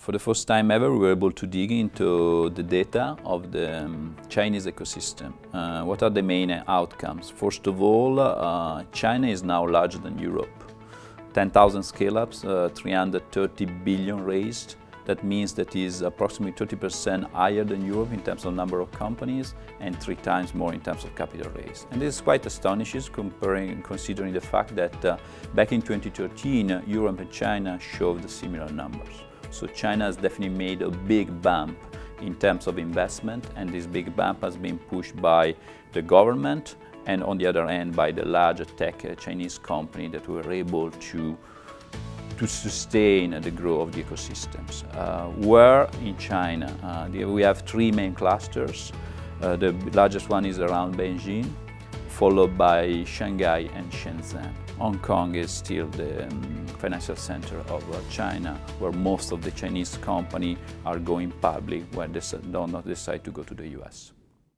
For the first time ever, we were able to dig into the data of the Chinese ecosystem. What are the main outcomes? First of all, China is now larger than Europe. 10,000 scale-ups, 330 billion raised. That means that is approximately 30% higher than Europe in terms of number of companies and 3 times more in terms of capital raised. And this is quite astonishing considering the fact that back in 2013, Europe and China showed similar numbers. So China has definitely made a big bump in terms of investment, and this big bump has been pushed by the government and on the other hand by the large tech Chinese company that were able to sustain the growth of the ecosystems. Where in China, we have 3 main clusters. The largest one is around Beijing, followed by Shanghai and Shenzhen. Hong Kong is still the financial center of China, where most of the Chinese companies are going public when they do not decide to go to the US.